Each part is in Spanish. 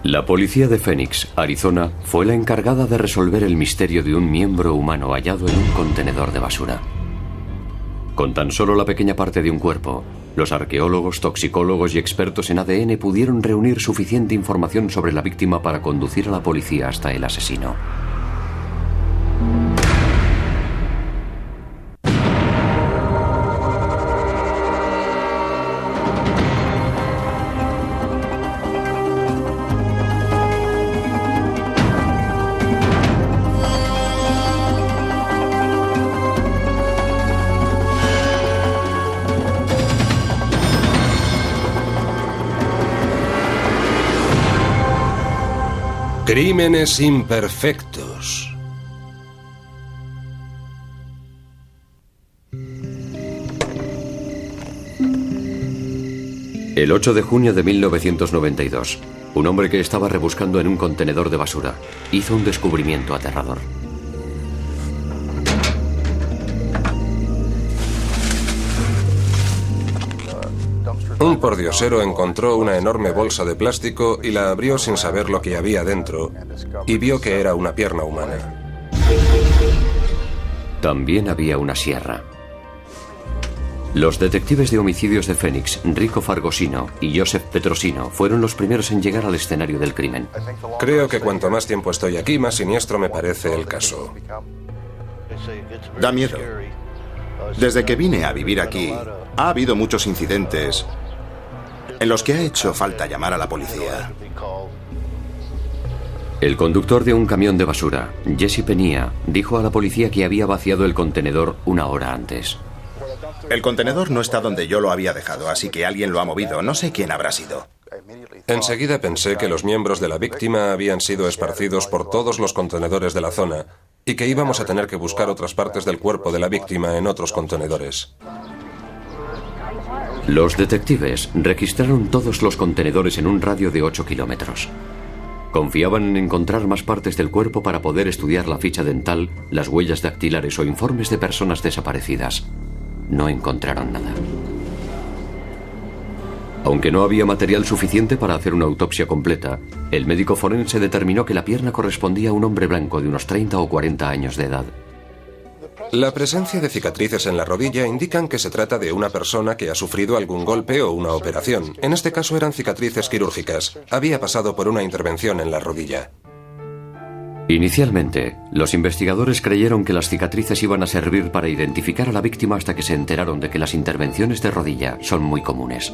La policía de Phoenix, Arizona, fue la encargada de resolver el misterio de un miembro humano hallado en un contenedor de basura. Con tan solo la pequeña parte de un cuerpo, los arqueólogos, toxicólogos y expertos en ADN pudieron reunir suficiente información sobre la víctima para conducir a la policía hasta el asesino. Crímenes imperfectos. El 8 de junio de 1992, un hombre que estaba rebuscando en un contenedor de basura hizo un descubrimiento aterrador. Un pordiosero encontró una enorme bolsa de plástico y la abrió sin saber lo que había dentro, y vio que era una pierna humana. También había una sierra. Los detectives de homicidios de Phoenix, Rico Fargosino y Joseph Petrosino, fueron los primeros en llegar al escenario del crimen. Creo que cuanto más tiempo estoy aquí, más siniestro me parece el caso. Da miedo. Desde que vine a vivir aquí, ha habido muchos incidentes en los que ha hecho falta llamar a la policía. El conductor de un camión de basura, Jesse Penia, dijo a la policía que había vaciado el contenedor una hora antes. El contenedor no está donde yo lo había dejado, así que alguien lo ha movido. No sé quién habrá sido. Enseguida pensé que los miembros de la víctima habían sido esparcidos por todos los contenedores de la zona y que íbamos a tener que buscar otras partes del cuerpo de la víctima en otros contenedores. Los detectives registraron todos los contenedores en un radio de 8 kilómetros. Confiaban en encontrar más partes del cuerpo para poder estudiar la ficha dental, las huellas dactilares o informes de personas desaparecidas. No encontraron nada. Aunque no había material suficiente para hacer una autopsia completa, el médico forense determinó que la pierna correspondía a un hombre blanco de unos 30 o 40 años de edad. La presencia de cicatrices en la rodilla indican que se trata de una persona que ha sufrido algún golpe o una operación. En este caso eran cicatrices quirúrgicas. Había pasado por una intervención en la rodilla. Inicialmente, los investigadores creyeron que las cicatrices iban a servir para identificar a la víctima hasta que se enteraron de que las intervenciones de rodilla son muy comunes.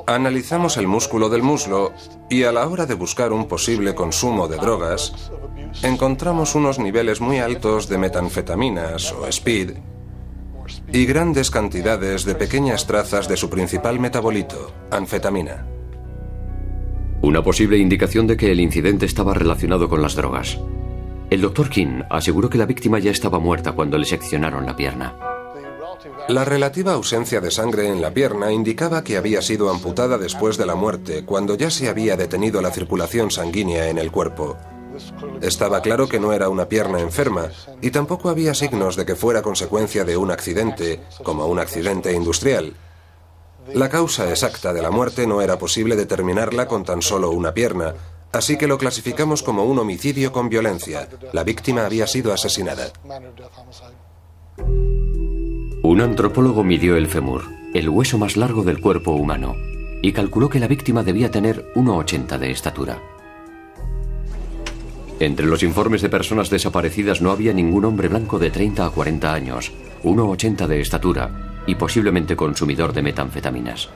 Analizamos el músculo del muslo y a la hora de buscar un posible consumo de drogas, encontramos unos niveles muy altos de metanfetaminas o speed y grandes cantidades de pequeñas trazas de su principal metabolito, anfetamina. Una posible indicación de que el incidente estaba relacionado con las drogas. El Dr. King aseguró que la víctima ya estaba muerta cuando le seccionaron la pierna. La relativa ausencia de sangre en la pierna indicaba que había sido amputada después de la muerte, cuando ya se había detenido la circulación sanguínea en el cuerpo. Estaba claro que no era una pierna enferma, y tampoco había signos de que fuera consecuencia de un accidente, como un accidente industrial. La causa exacta de la muerte no era posible determinarla con tan solo una pierna, así que lo clasificamos como un homicidio con violencia. La víctima había sido asesinada. Un antropólogo midió el fémur, el hueso más largo del cuerpo humano, y calculó que la víctima debía tener 1,80 de estatura. Entre los informes de personas desaparecidas no había ningún hombre blanco de 30 a 40 años, 1,80 de estatura y posiblemente consumidor de metanfetaminas.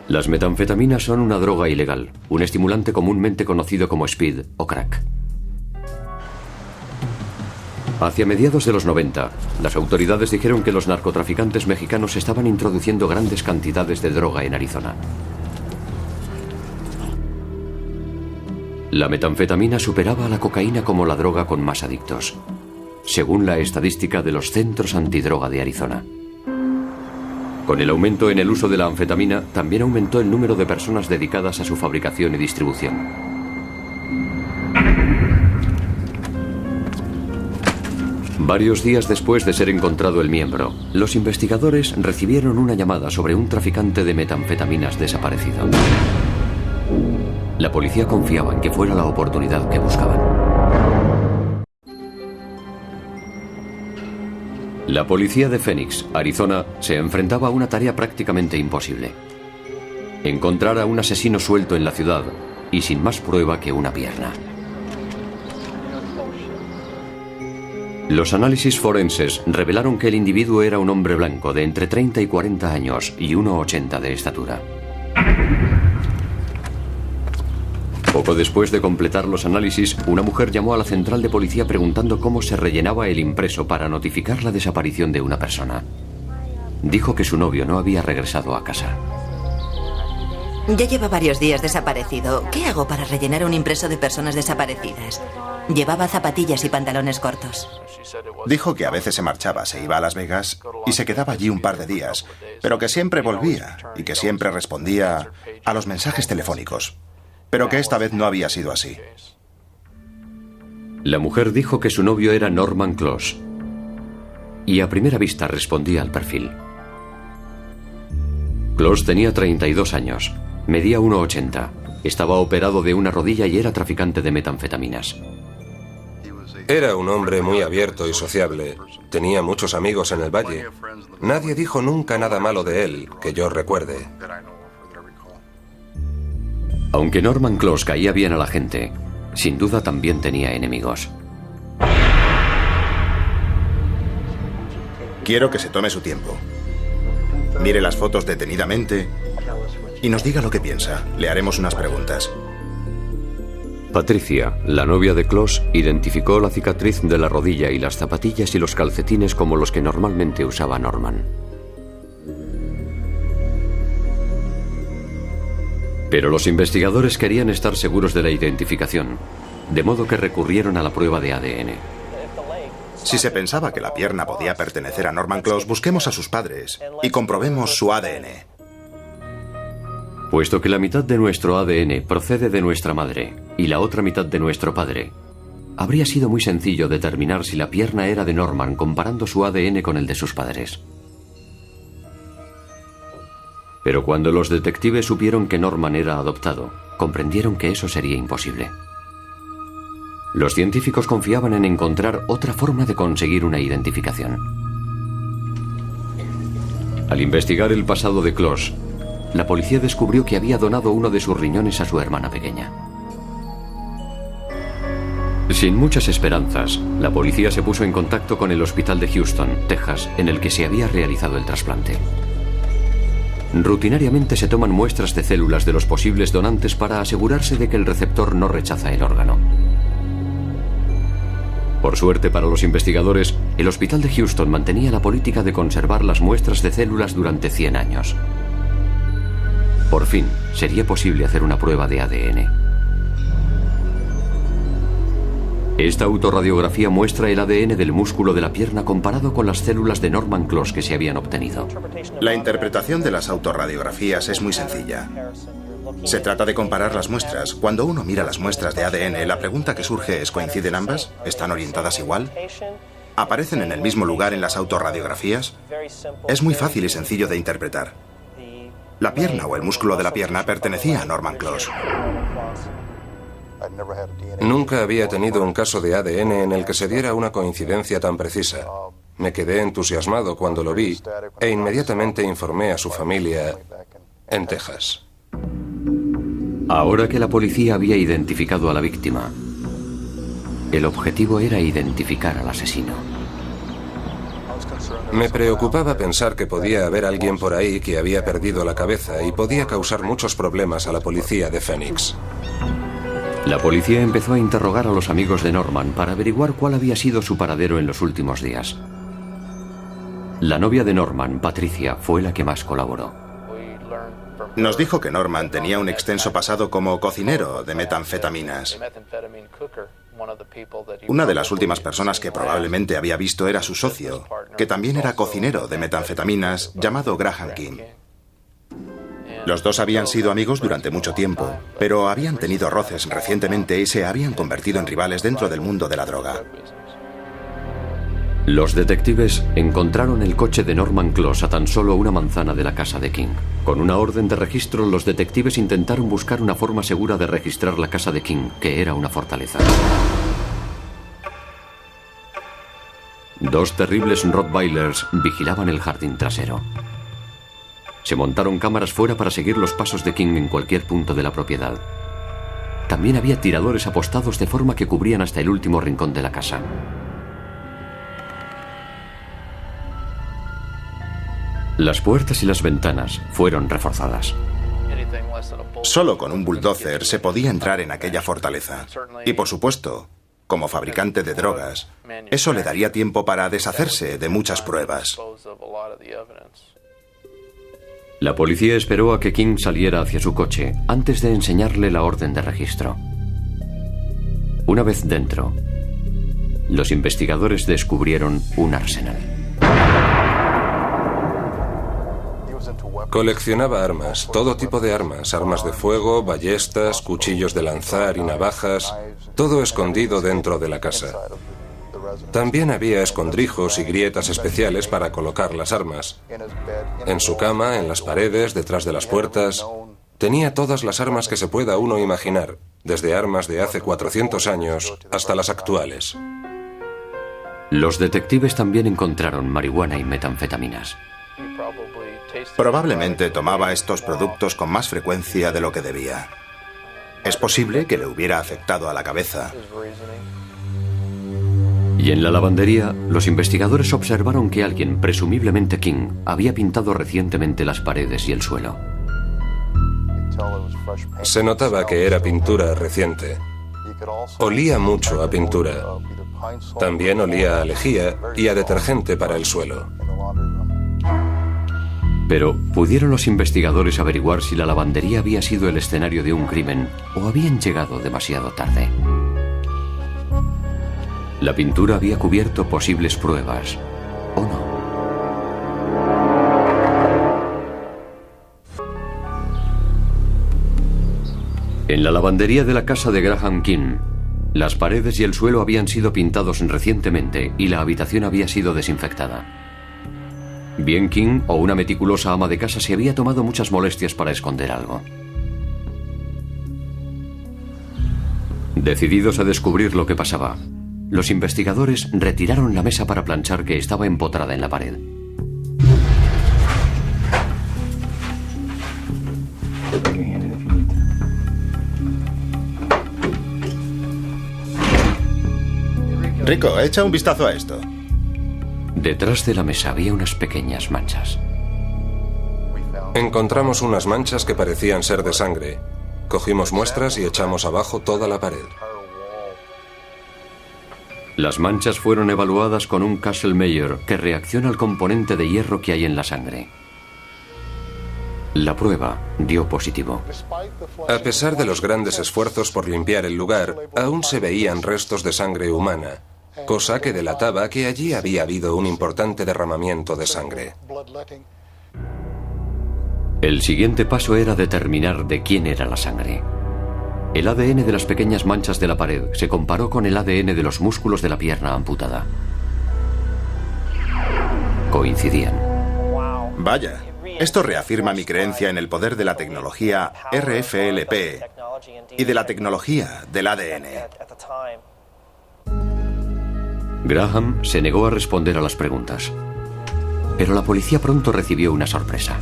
Las metanfetaminas son una droga ilegal, un estimulante comúnmente conocido como speed o crack. Hacia mediados de los 90, las autoridades dijeron que los narcotraficantes mexicanos estaban introduciendo grandes cantidades de droga en Arizona. La metanfetamina superaba a la cocaína como la droga con más adictos, según la estadística de los centros antidroga de Arizona. Con el aumento en el uso de la anfetamina, también aumentó el número de personas dedicadas a su fabricación y distribución. Varios días después de ser encontrado el miembro, los investigadores recibieron una llamada sobre un traficante de metanfetaminas desaparecido. La policía confiaba en que fuera la oportunidad que buscaban. La policía de Phoenix, Arizona, se enfrentaba a una tarea prácticamente imposible: encontrar a un asesino suelto en la ciudad y sin más prueba que una pierna. Los análisis forenses revelaron que el individuo era un hombre blanco de entre 30 y 40 años y 1,80 de estatura. Poco después de completar los análisis, una mujer llamó a la central de policía preguntando cómo se rellenaba el impreso para notificar la desaparición de una persona. Dijo que su novio no había regresado a casa. Ya lleva varios días desaparecido. ¿Qué hago para rellenar un impreso de personas desaparecidas? Llevaba zapatillas y pantalones cortos. Dijo que a veces se marchaba, se iba a Las Vegas y se quedaba allí un par de días, pero que siempre volvía y que siempre respondía a los mensajes telefónicos, pero que esta vez no había sido así. La mujer dijo que su novio era Norman Close y a primera vista respondía al perfil. Close tenía 32 años, medía 1,80, estaba operado de una rodilla y era traficante de metanfetaminas. Era un hombre muy abierto y sociable. Tenía muchos amigos en el valle. Nadie dijo nunca nada malo de él, que yo recuerde. Aunque Norman Close caía bien a la gente, sin duda también tenía enemigos. Quiero que se tome su tiempo. Mire las fotos detenidamente y nos diga lo que piensa. Le haremos unas preguntas. Patricia, la novia de Close, identificó la cicatriz de la rodilla y las zapatillas y los calcetines como los que normalmente usaba Norman. Pero los investigadores querían estar seguros de la identificación, de modo que recurrieron a la prueba de ADN. Si se pensaba que la pierna podía pertenecer a Norman Close, busquemos a sus padres y comprobemos su ADN. Puesto que la mitad de nuestro ADN procede de nuestra madre y la otra mitad de nuestro padre, habría sido muy sencillo determinar si la pierna era de Norman comparando su ADN con el de sus padres. Pero cuando los detectives supieron que Norman era adoptado, comprendieron que eso sería imposible. Los científicos confiaban en encontrar otra forma de conseguir una identificación. Al investigar el pasado de Close, la policía descubrió que había donado uno de sus riñones a su hermana pequeña. Sin muchas esperanzas, la policía se puso en contacto con el hospital de Houston, Texas, en el que se había realizado el trasplante. Rutinariamente se toman muestras de células de los posibles donantes para asegurarse de que el receptor no rechaza el órgano. Por suerte para los investigadores, el hospital de Houston mantenía la política de conservar las muestras de células durante 100 años. Por fin, sería posible hacer una prueba de ADN. Esta autorradiografía muestra el ADN del músculo de la pierna comparado con las células de Norman Close que se habían obtenido. La interpretación de las autorradiografías es muy sencilla. Se trata de comparar las muestras. Cuando uno mira las muestras de ADN, la pregunta que surge es: ¿coinciden ambas? ¿Están orientadas igual? ¿Aparecen en el mismo lugar en las autorradiografías? Es muy fácil y sencillo de interpretar. La pierna o el músculo de la pierna pertenecía a Norman Close. Nunca había tenido un caso de ADN en el que se diera una coincidencia tan precisa. Me quedé entusiasmado cuando lo vi e inmediatamente informé a su familia en Texas. Ahora que la policía había identificado a la víctima, el objetivo era identificar al asesino. Me preocupaba pensar que podía haber alguien por ahí que había perdido la cabeza y podía causar muchos problemas a la policía de Phoenix. La policía empezó a interrogar a los amigos de Norman para averiguar cuál había sido su paradero en los últimos días. La novia de Norman, Patricia, fue la que más colaboró. Nos dijo que Norman tenía un extenso pasado como cocinero de metanfetaminas. Una de las últimas personas que probablemente había visto era su socio, que también era cocinero de metanfetaminas, llamado Graham King. Los dos habían sido amigos durante mucho tiempo, pero habían tenido roces recientemente y se habían convertido en rivales dentro del mundo de la droga. Los detectives encontraron el coche de Norman Close a tan solo una manzana de la casa de King. Con una orden de registro, los detectives intentaron buscar una forma segura de registrar la casa de King, que era una fortaleza. 2 terribles Rottweilers vigilaban el jardín trasero. Se montaron cámaras fuera para seguir los pasos de King en cualquier punto de la propiedad. También había tiradores apostados de forma que cubrían hasta el último rincón de la casa. Las puertas y las ventanas fueron reforzadas. Solo con un bulldozer se podía entrar en aquella fortaleza. Y por supuesto, como fabricante de drogas, eso le daría tiempo para deshacerse de muchas pruebas. La policía esperó a que King saliera hacia su coche antes de enseñarle la orden de registro. Una vez dentro, los investigadores descubrieron un arsenal. Coleccionaba armas, todo tipo de armas, armas de fuego, ballestas, cuchillos de lanzar y navajas, todo escondido dentro de la casa. También había escondrijos y grietas especiales para colocar las armas. En su cama, en las paredes, detrás de las puertas, tenía todas las armas que se pueda uno imaginar, desde armas de hace 400 años hasta las actuales. Los detectives también encontraron marihuana y metanfetaminas. Probablemente tomaba estos productos con más frecuencia de lo que debía. Es posible que le hubiera afectado a la cabeza. Y en la lavandería, los investigadores observaron que alguien, presumiblemente King, había pintado recientemente las paredes y el suelo. Se notaba que era pintura reciente. Olía mucho a pintura. También olía a lejía y a detergente para el suelo. Pero, ¿pudieron los investigadores averiguar si la lavandería había sido el escenario de un crimen o habían llegado demasiado tarde? La pintura había cubierto posibles pruebas, ¿o no? En la lavandería de la casa de Graham King, las paredes y el suelo habían sido pintados recientemente y la habitación había sido desinfectada. Bien King o una meticulosa ama de casa se había tomado muchas molestias para esconder algo. Decididos a descubrir lo que pasaba, los investigadores retiraron la mesa para planchar que estaba empotrada en la pared. Rico, echa un vistazo a esto. Detrás de la mesa había unas pequeñas manchas. Encontramos unas manchas que parecían ser de sangre. Cogimos muestras y echamos abajo toda la pared. Las manchas fueron evaluadas con un Kastle-Meyer que reacciona al componente de hierro que hay en la sangre. La prueba dio positivo. A pesar de los grandes esfuerzos por limpiar el lugar, aún se veían restos de sangre humana, cosa que delataba que allí había habido un importante derramamiento de sangre. El siguiente paso era determinar de quién era la sangre. El ADN de las pequeñas manchas de la pared se comparó con el ADN de los músculos de la pierna amputada. Coincidían. Vaya, esto reafirma mi creencia en el poder de la tecnología RFLP y de la tecnología del ADN. Graham se negó a responder a las preguntas. Pero la policía pronto recibió una sorpresa.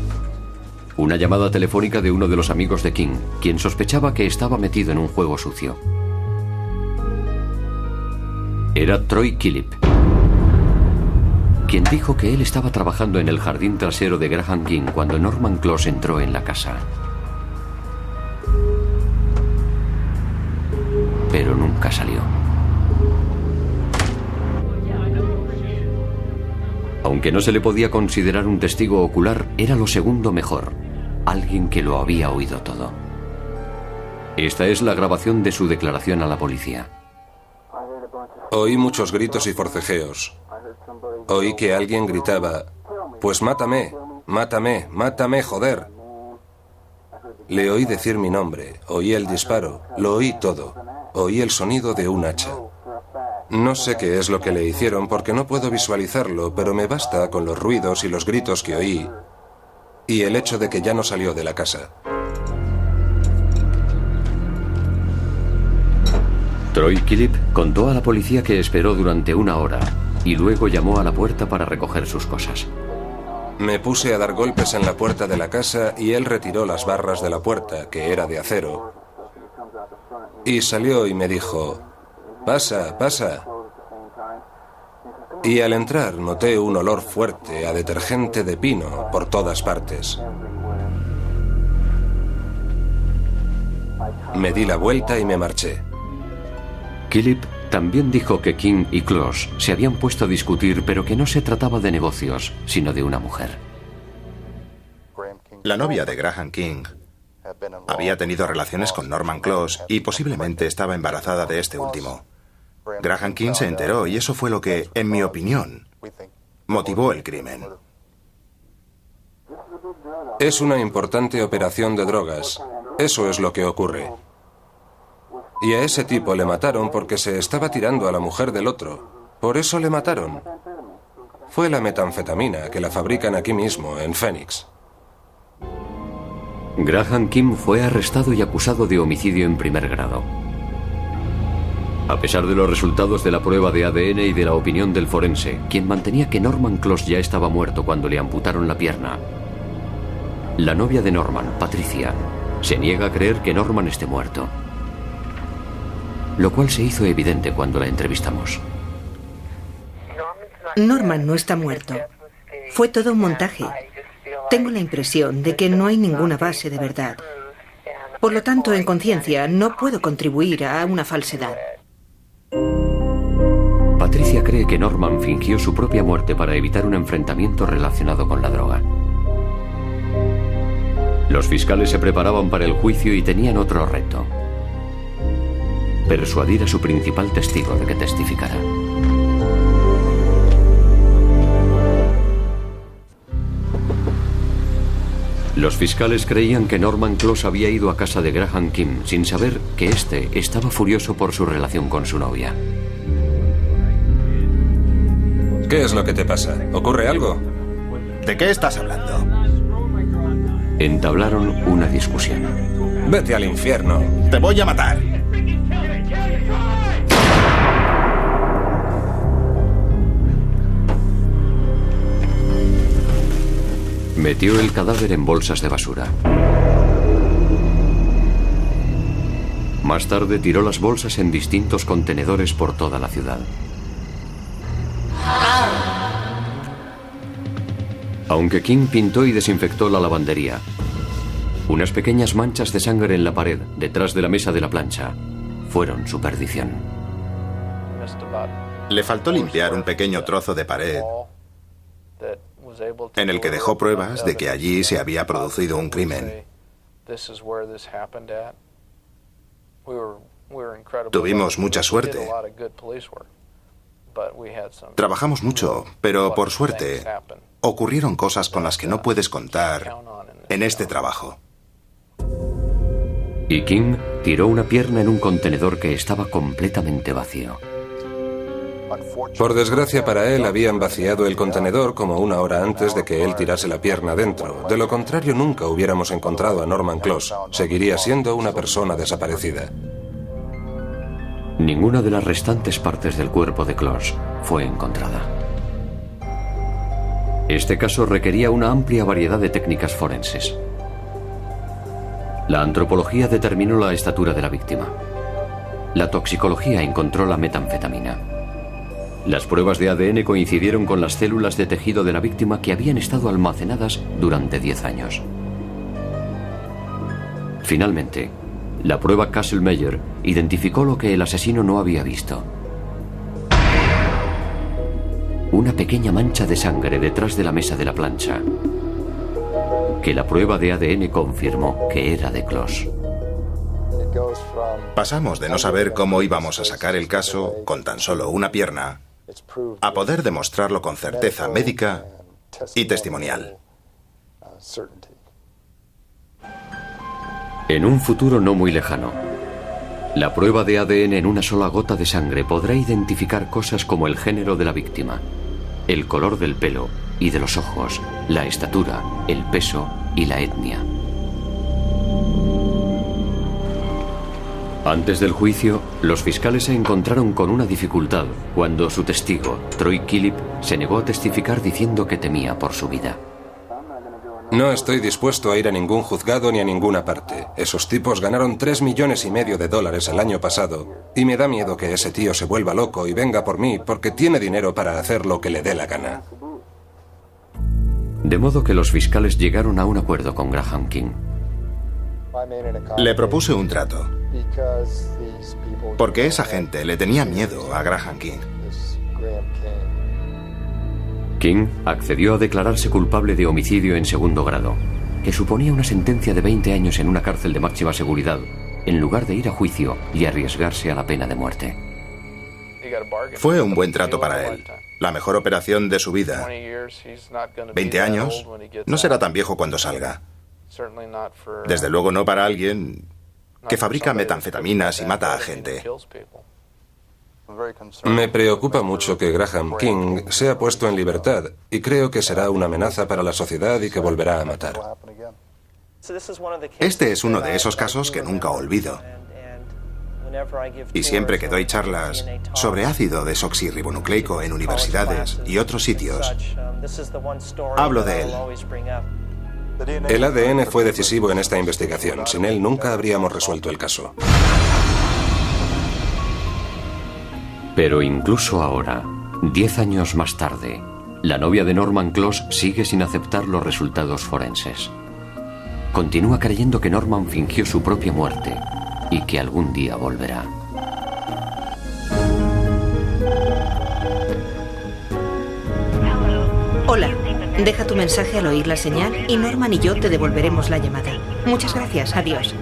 Una llamada telefónica de uno de los amigos de King, quien sospechaba que estaba metido en un juego sucio. Era Troy Killip, quien dijo que él estaba trabajando en el jardín trasero de Graham King cuando Norman Close entró en la casa. Pero nunca salió. Aunque no se le podía considerar un testigo ocular, era lo segundo mejor. Alguien que lo había oído todo. Esta es la grabación de su declaración a la policía. Oí muchos gritos y forcejeos. Oí que alguien gritaba, «Pues mátame, mátame, mátame, joder». Le oí decir mi nombre, oí el disparo, lo oí todo. Oí el sonido de un hacha. No sé qué es lo que le hicieron porque no puedo visualizarlo, pero me basta con los ruidos y los gritos que oí y el hecho de que ya no salió de la casa. Troy Killip contó a la policía que esperó durante 1 hora y luego llamó a la puerta para recoger sus cosas. Me puse a dar golpes en la puerta de la casa y él retiró las barras de la puerta, que era de acero, y salió y me dijo: «Pasa, pasa». Y al entrar noté un olor fuerte a detergente de pino por todas partes. Me di la vuelta y me marché. Killip también dijo que King y Close se habían puesto a discutir, pero que no se trataba de negocios, sino de una mujer. La novia de Graham King había tenido relaciones con Norman Close y posiblemente estaba embarazada de este último. Graham King se enteró y eso fue lo que, en mi opinión, motivó el crimen. Es una importante operación de drogas. Eso es lo que ocurre. Y a ese tipo le mataron porque se estaba tirando a la mujer del otro. Por eso le mataron. Fue la metanfetamina, que la fabrican aquí mismo, en Phoenix. Graham King fue arrestado y acusado de homicidio en primer grado. A pesar de los resultados de la prueba de ADN y de la opinión del forense, quien mantenía que Norman Close ya estaba muerto cuando le amputaron la pierna, la novia de Norman, Patricia, se niega a creer que Norman esté muerto, lo cual se hizo evidente cuando la entrevistamos. Norman no está muerto. Fue todo un montaje. Tengo la impresión de que no hay ninguna base de verdad. Por lo tanto, en conciencia, no puedo contribuir a una falsedad. Patricia cree que Norman fingió su propia muerte para evitar un enfrentamiento relacionado con la droga. Los fiscales se preparaban para el juicio y tenían otro reto: persuadir a su principal testigo de que testificara. Los fiscales creían que Norman Close había ido a casa de Graham King sin saber que éste estaba furioso por su relación con su novia. ¿Qué es lo que te pasa? ¿Ocurre algo? ¿De qué estás hablando? Entablaron una discusión. Vete al infierno. ¡Te voy a matar! Metió el cadáver en bolsas de basura. Más tarde tiró las bolsas en distintos contenedores por toda la ciudad. Aunque King pintó y desinfectó la lavandería, unas pequeñas manchas de sangre en la pared detrás de la mesa de la plancha fueron su perdición. Le faltó limpiar un pequeño trozo de pared en el que dejó pruebas de que allí se había producido un crimen. Tuvimos mucha suerte. Trabajamos mucho, pero por suerte ocurrieron cosas con las que no puedes contar en este trabajo. Y King tiró una pierna en un contenedor que estaba completamente vacío. Por desgracia para él, habían vaciado el contenedor como 1 hora antes de que él tirase la pierna dentro. De lo contrario, nunca hubiéramos encontrado a Norman Close. Seguiría siendo una persona desaparecida. Ninguna de las restantes partes del cuerpo de Close fue encontrada. Este caso requería una amplia variedad de técnicas forenses. La antropología determinó la estatura de la víctima. La toxicología encontró la metanfetamina. Las pruebas de ADN coincidieron con las células de tejido de la víctima que habían estado almacenadas durante 10 años. Finalmente, la prueba Castle-Meyer identificó lo que el asesino no había visto: una pequeña mancha de sangre detrás de la mesa de la plancha, que la prueba de ADN confirmó que era de Close. Pasamos de no saber cómo íbamos a sacar el caso con tan solo una pierna a poder demostrarlo con certeza médica y testimonial. En un futuro no muy lejano, La prueba de ADN en una sola gota de sangre podrá identificar cosas como el género de la víctima, el color del pelo y de los ojos, la estatura, el peso y la etnia. Antes del juicio, los fiscales se encontraron con una dificultad cuando su testigo, Troy Killip, se negó a testificar diciendo que temía por su vida. No estoy dispuesto a ir a ningún juzgado ni a ninguna parte. Esos tipos ganaron $3,5 millones el año pasado y me da miedo que ese tío se vuelva loco y venga por mí porque tiene dinero para hacer lo que le dé la gana. De modo que los fiscales llegaron a un acuerdo con Graham King. Le propuse un trato, porque esa gente le tenía miedo a Graham King. King accedió a declararse culpable de homicidio en segundo grado, que suponía una sentencia de 20 años en una cárcel de máxima seguridad, en lugar de ir a juicio y arriesgarse a la pena de muerte. Fue un buen trato para él, la mejor operación de su vida. 20 años, no será tan viejo cuando salga. Desde luego no para alguien que fabrica metanfetaminas y mata a gente. Me preocupa mucho que Graham King sea puesto en libertad y creo que será una amenaza para la sociedad y que volverá a matar. Este es uno de esos casos que nunca olvido. Y siempre que doy charlas sobre ácido desoxirribonucleico en universidades y otros sitios, hablo de él. El ADN fue decisivo en esta investigación. Sin él nunca habríamos resuelto el caso. Pero incluso ahora, 10 años más tarde, la novia de Norman Close sigue sin aceptar los resultados forenses. Continúa creyendo que Norman fingió su propia muerte y que algún día volverá. Hola, deja tu mensaje al oír la señal y Norman y yo te devolveremos la llamada. Muchas gracias, adiós.